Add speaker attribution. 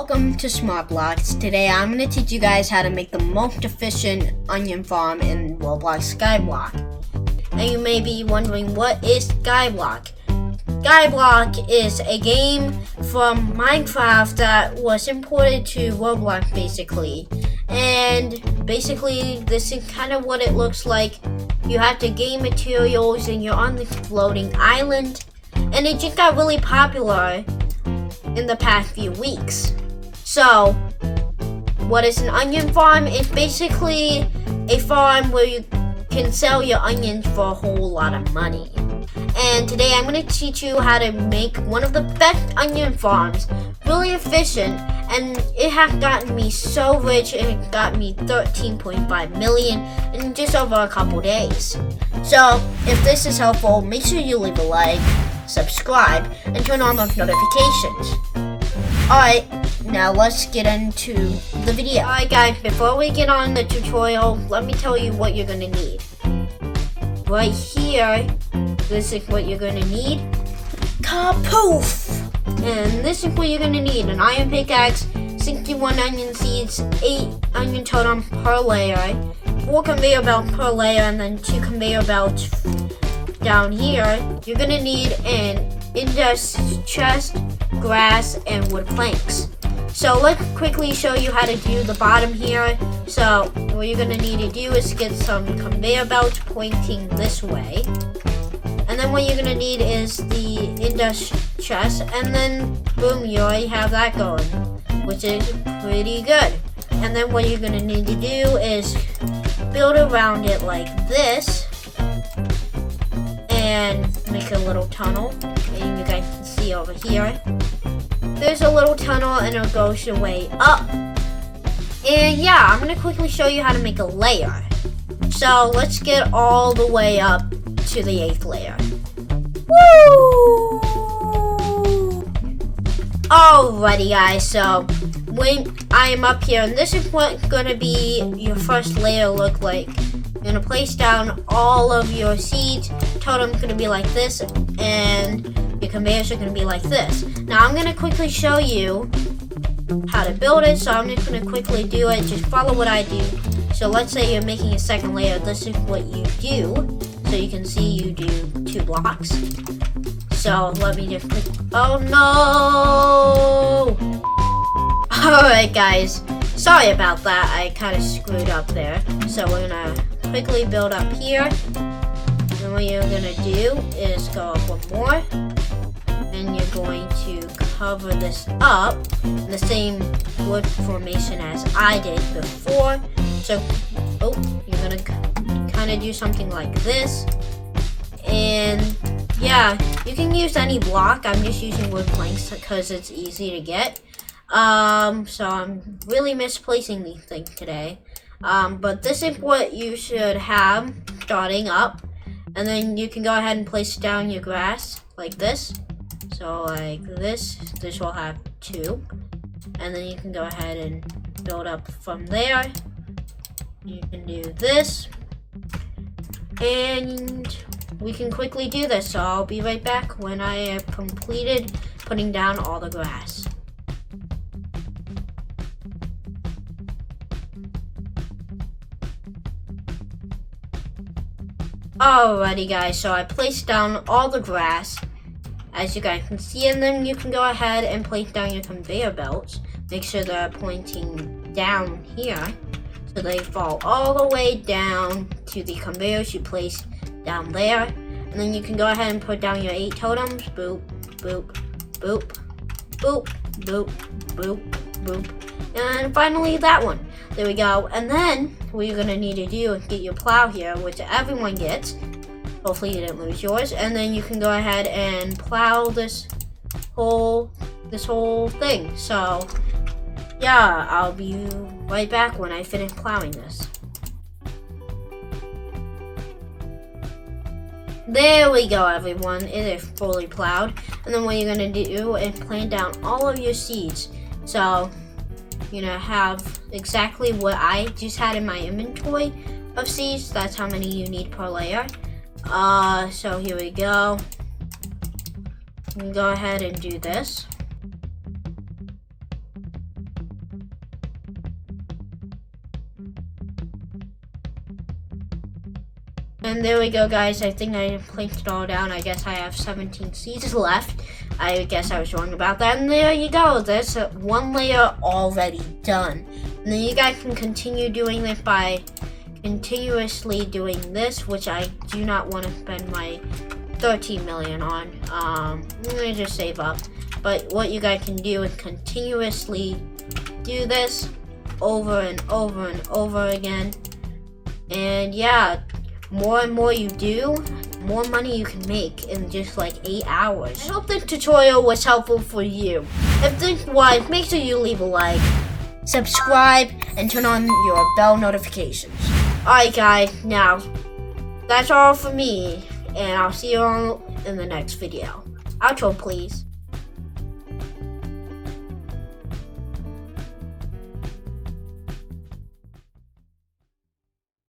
Speaker 1: Welcome to SmartBlox. Today I'm going to teach you guys how to make the most efficient onion farm in Roblox Skyblock. And you may be wondering, what is Skyblock? Skyblock is a game from Minecraft that was imported to Roblox basically. And basically this is kind of what it looks like. You have to gain materials and you're on this floating island. And it just got really popular in the past few weeks. So, what is an onion farm? It's basically a farm where you can sell your onions for a whole lot of money. And today I'm going to teach you how to make one of the best onion farms, really efficient, and it has gotten me so rich. It got me 13.5 million in just over a couple days. So, if this is helpful, make sure you leave a like, subscribe, and turn on those notifications. Alright, now let's get into the video. Alright guys, before we get on the tutorial, let me tell you what you're gonna need. Right here, this is what you're gonna need. Kapoof! And this is what you're gonna need: an iron pickaxe, 61 onion seeds, 8 onion totems per layer, 4 conveyor belts per layer, and then 2 conveyor belts down here. You're gonna need an index chest, grass, and wood planks. So let's quickly show you how to do the bottom here. So what you're gonna need to do is get some conveyor belts pointing this way. And then what you're gonna need is the index chest, and then boom, you already have that going, which is pretty good. And then what you're gonna need to do is build around it like this and make a little tunnel. And you guys can see over here, there's a little tunnel and it goes your way up. And yeah, I'm gonna quickly show you how to make a layer. So let's get all the way up to the 8th layer. Woo! Alrighty guys, so when I am up here, and this is what's gonna be your first layer look like. You're gonna place down all of your seeds. Totem's gonna be like this, and your conveyors are gonna be like this. Now I'm gonna quickly show you how to build it, so I'm just gonna quickly do it. Just follow what I do. So let's say you're making a second layer. This is what you do. So you can see you do 2 blocks. So let me just click. Oh no! Alright guys, sorry about that. I kind of screwed up there. So we're gonna quickly build up here. And what you're gonna do is go up one more. And you're going to cover this up in the same wood formation as I did before. So, you're gonna kind of do something like this. And yeah, you can use any block. I'm just using wood planks because it's easy to get. So I'm really misplacing these things today. But this is what you should have starting up. And then you can go ahead and place down your grass like this. So like this will have 2. And then you can go ahead and build up from there. You can do this. And we can quickly do this. So I'll be right back when I have completed putting down all the grass. Alrighty guys, so I placed down all the grass, as you guys can see, and then you can go ahead and place down your conveyor belts. Make sure they're pointing down here, so they fall all the way down to the conveyors you placed down there. And then you can go ahead and put down your 8 totems. Boop, boop, boop, boop, boop, boop, boop. And finally that one. There we go. And then what you're gonna need to do is get your plow here, which everyone gets. Hopefully you didn't lose yours. And then you can go ahead and plow this whole thing. So yeah, I'll be right back when I finish plowing this. There we go, everyone. It is fully plowed. And then what you're gonna do is plant down all of your seeds. So you're gonna have exactly what I just had in my inventory of seeds. That's how many you need per layer. So here we go. You can go ahead and do this. And there we go, guys. I think I planked it all down. I guess I have 17 seeds left. I guess I was wrong about that. And there you go. There's one layer already done. And then you guys can continue doing it by continuously doing this, which I do not want to spend my 13 million on. I'm gonna just save up. But what you guys can do is continuously do this over and over and over again. And yeah, more and more you do, more money you can make in just like 8 hours. I hope this tutorial was helpful for you. If this was, make sure you leave a like, subscribe, and turn on your bell notifications. Alright guys, now that's all for me, and I'll see you all in the next video. Outro please.